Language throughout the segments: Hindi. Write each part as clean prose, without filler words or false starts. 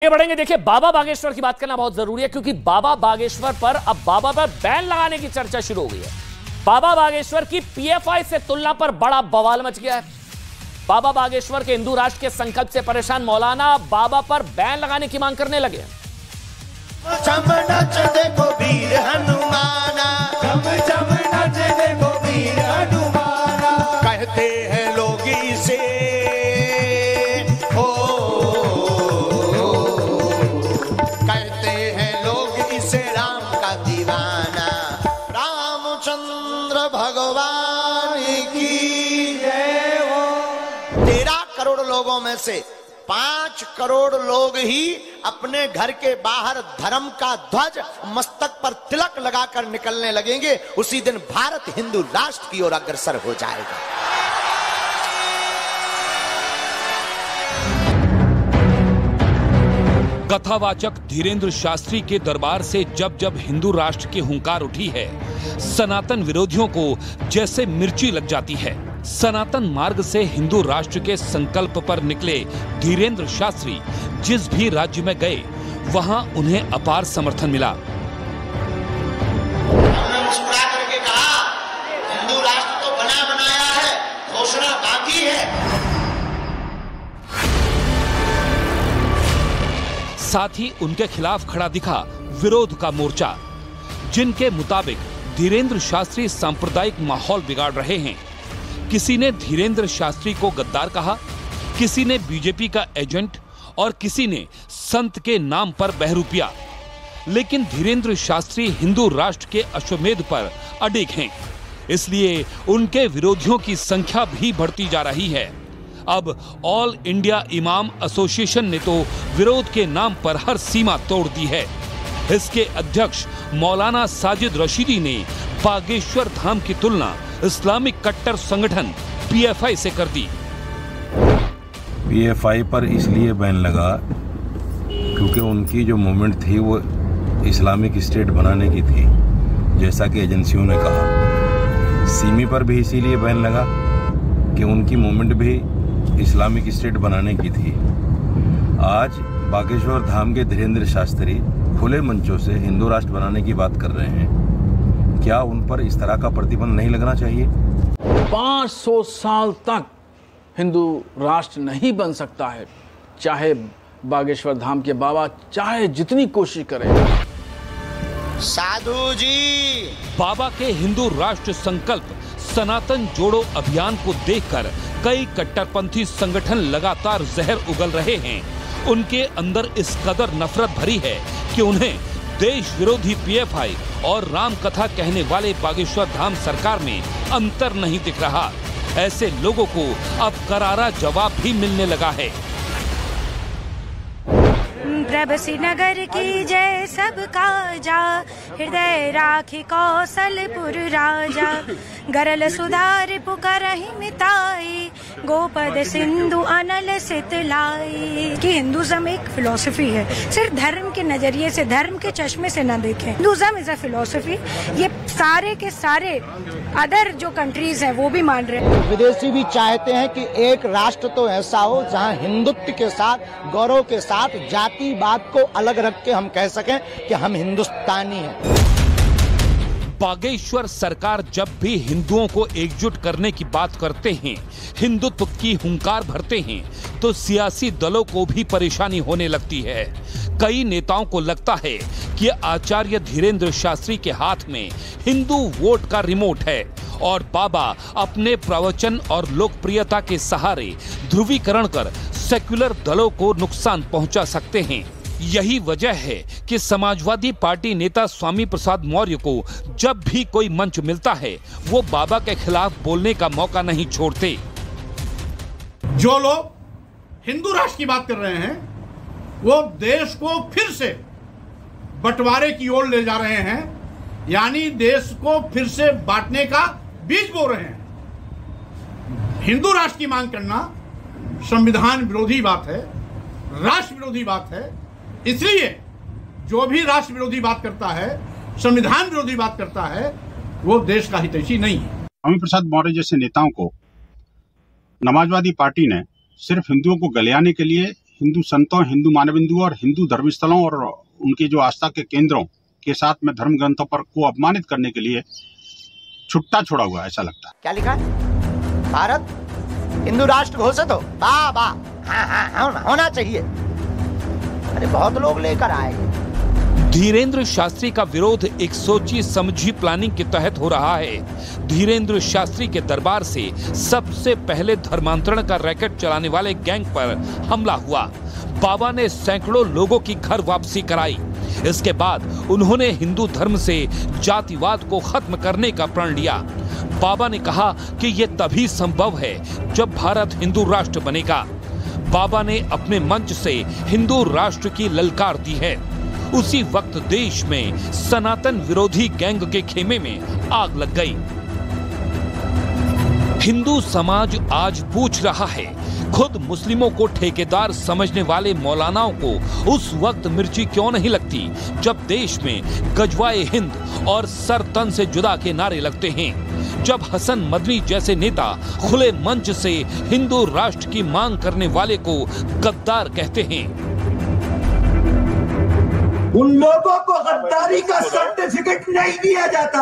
आगे बढ़ेंगे। देखिए, बाबा बागेश्वर की बात करना बहुत जरूरी है क्योंकि बाबा बागेश्वर पर अब बाबा पर बैन लगाने की चर्चा शुरू हो गई है। बाबा बागेश्वर की पीएफआई से तुलना पर बड़ा बवाल मच गया है। बाबा बागेश्वर के हिंदू राष्ट्र के संकल्प से परेशान मौलाना बाबा पर बैन लगाने की मांग करने लगे। कहते हैं लोग इसे कहते हैं लोग इसे राम का दीवाना। रामचंद्र भगवान की जय हो। 13 करोड़ लोगों में से 5 करोड़ लोग ही अपने घर के बाहर धर्म का ध्वज मस्तक पर तिलक लगाकर निकलने लगेंगे। उसी दिन भारत हिंदू राष्ट्र की ओर अग्रसर हो जाएगा। कथावाचक धीरेंद्र शास्त्री के दरबार से जब जब हिंदू राष्ट्र की हुंकार उठी है, सनातन विरोधियों को जैसे मिर्ची लग जाती है। सनातन मार्ग से हिंदू राष्ट्र के संकल्प पर निकले धीरेंद्र शास्त्री जिस भी राज्य में गए, वहां उन्हें अपार समर्थन मिला। हमने मुस्कुरा करके कहा, हिंदू राष्ट्र तो बना बनाया है, घोषणा बाकी है। साथ ही उनके खिलाफ खड़ा दिखा विरोध का मोर्चा, जिनके मुताबिक धीरेंद्र शास्त्री सांप्रदायिक माहौल बिगाड़ रहे हैं। किसी ने धीरेंद्र शास्त्री को गद्दार कहा, किसी ने बीजेपी का एजेंट और किसी ने संत के नाम पर बहरूपिया। लेकिन धीरेंद्र शास्त्री हिंदू राष्ट्र के अश्वमेध पर अडिग हैं, इसलिए उनके विरोधियों की संख्या भी बढ़ती जा रही है। अब ऑल इंडिया इमाम एसोसिएशन ने तो विरोध के नाम पर हर सीमा तोड़ दी है। इसके अध्यक्ष मौलाना साजिद रशीदी ने बागेश्वर धाम की तुलना इस्लामिक कट्टर संगठन पीएफआई से कर दी। पीएफआई पर इसलिए बैन लगा क्योंकि उनकी जो मूवमेंट थी वो इस्लामिक स्टेट बनाने की थी, जैसा कि एजेंसियों ने कहा। सीमी पर भी इसीलिए बैन लगा कि उनकी मूवमेंट भी इस्लामिक स्टेट बनाने की थी। आज बागेश्वर धाम के धीरेंद्र शास्त्री खुले मंचों से हिंदू राष्ट्र बनाने की बात कर रहे हैं। क्या उन पर इस तरह का प्रतिबंध नहीं लगना चाहिए? 500 साल तक हिंदू राष्ट्र नहीं बन सकता है, चाहे बागेश्वर धाम के बाबा चाहे जितनी कोशिश करें। साधु जी, बाबा के हिंदू राष्ट्र संकल्प सनातन जोड़ो अभियान को देखकर कई कट्टरपंथी संगठन लगातार जहर उगल रहे हैं। उनके अंदर इस कदर नफरत भरी है कि उन्हें देश विरोधी पीएफआई और राम कथा कहने वाले बागेश्वर धाम सरकार में अंतर नहीं दिख रहा। ऐसे लोगों को अब करारा जवाब भी मिलने लगा है। प्रभ श्रीनगर की जय सबका जा, हृदय राखी कौशलपुर राजा। गरल सुधार पुकारहि मिताई, गोपद सिंधु अनल सितलाई। कि हिंदुज़म एक फिलॉसफी है, सिर्फ धर्म के नजरिए से, धर्म के चश्मे से न देखें। Hinduism is a philosophy. ये सारे के सारे अदर जो कंट्रीज हैं वो भी मान रहे हैं। विदेशी भी चाहते हैं कि एक राष्ट्र तो ऐसा हो जहां हिंदुत्व के साथ, गौरव के साथ, जातिवाद को अलग रख के हम कह सकें कि हम हिंदुस्तानी हैं। बागेश्वर सरकार जब भी हिंदुओं को एकजुट करने की बात करते हैं, हिंदुत्व की हुंकार भरते हैं, तो सियासी दलों को भी परेशानी होने लगती है। कई नेताओं को लगता है कि आचार्य धीरेंद्र शास्त्री के हाथ में हिंदू वोट का रिमोट है और बाबा अपने प्रवचन और लोकप्रियता के सहारे ध्रुवीकरण कर सेक्युलर दलों को नुकसान पहुंचा सकते हैं। यही वजह है कि समाजवादी पार्टी नेता स्वामी प्रसाद मौर्य को जब भी कोई मंच मिलता है, वो बाबा के खिलाफ बोलने का मौका नहीं छोड़ते। जो लोग हिंदू राष्ट्र की बात कर रहे हैं, वो देश को फिर से बंटवारे की ओर ले जा रहे हैं, यानी देश को फिर से बांटने का बीज बो रहे हैं। हिंदू राष्ट्र की मांग करना संविधान विरोधी बात है, राष्ट्र विरोधी बात है। इसलिए जो भी राष्ट्र विरोधी बात करता है, संविधान विरोधी बात करता है, वो देश का हितैषी नहीं है। स्वामी प्रसाद मौर्य जैसे नेताओं को समाजवादी पार्टी ने सिर्फ हिंदुओं को गलियाने के लिए हिंदू संतों, हिंदू मानबिंदुओं और हिंदू धर्मस्थलों और उनके जो आस्था के केंद्रों के साथ में धर्म ग्रंथों पर को अपमानित करने के लिए छुट्टा छोड़ा हुआ ऐसा लगता है। क्या लिखा है? भारत हिंदू राष्ट्र घोषित हो, वाह वाह, हाँ, होना चाहिए। अरे बहुत लोग लेकर आए। धीरेंद्र शास्त्री का विरोध एक सोची समझी प्लानिंग के तहत हो रहा है। धीरेंद्र शास्त्री के दरबार से सबसे पहले धर्मांतरण का रैकेट चलाने वाले गैंग पर हमला हुआ। बाबा ने सैकड़ों लोगों की घर वापसी कराई। इसके बाद उन्होंने हिंदू धर्म से जातिवाद को खत्म करने का प्रण लिया। बाबा ने कहा कि यह तभी संभव है जब भारत हिंदू राष्ट्र बनेगा। बाबा ने अपने मंच से हिंदू राष्ट्र की ललकार दी है। उसी वक्त देश में सनातन विरोधी गैंग के खेमे में आग लग गई। हिंदू समाज आज पूछ रहा है, खुद मुस्लिमों को ठेकेदार समझने वाले मौलानाओं को उस वक्त मिर्ची क्यों नहीं लगती जब देश में गजवाए हिंद और सर तन से जुदा के नारे लगते हैं, जब हसन मदनी जैसे नेता खुले मंच से हिंदू राष्ट्र की मांग करने वाले को गद्दार कहते हैं। उन लोगों को गद्दारी का सर्टिफिकेट नहीं दिया जाता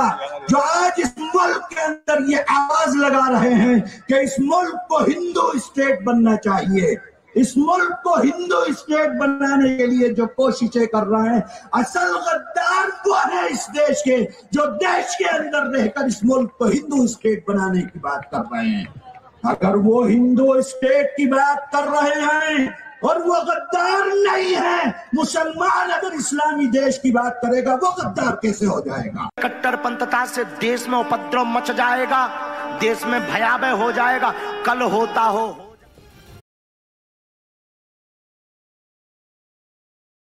जो आज इस मुल्क के अंदर ये आवाज लगा रहे हैं कि इस मुल्क को हिंदू स्टेट बनना चाहिए। इस मुल्क को हिंदू स्टेट बनाने के लिए जो कोशिशें कर रहे हैं, असल गद्दार वो है इस देश के, जो देश के अंदर रहकर इस मुल्क को हिंदू स्टेट बनाने की बात कर रहे हैं। अगर वो हिंदू स्टेट की बात कर रहे हैं और वो गद्दार नहीं है, मुसलमान अगर इस्लामी देश की बात करेगा वो गद्दार कैसे हो जाएगा? कट्टरपंथता से देश में उपद्रव मच जाएगा, देश में भयावह हो जाएगा। कल होता हो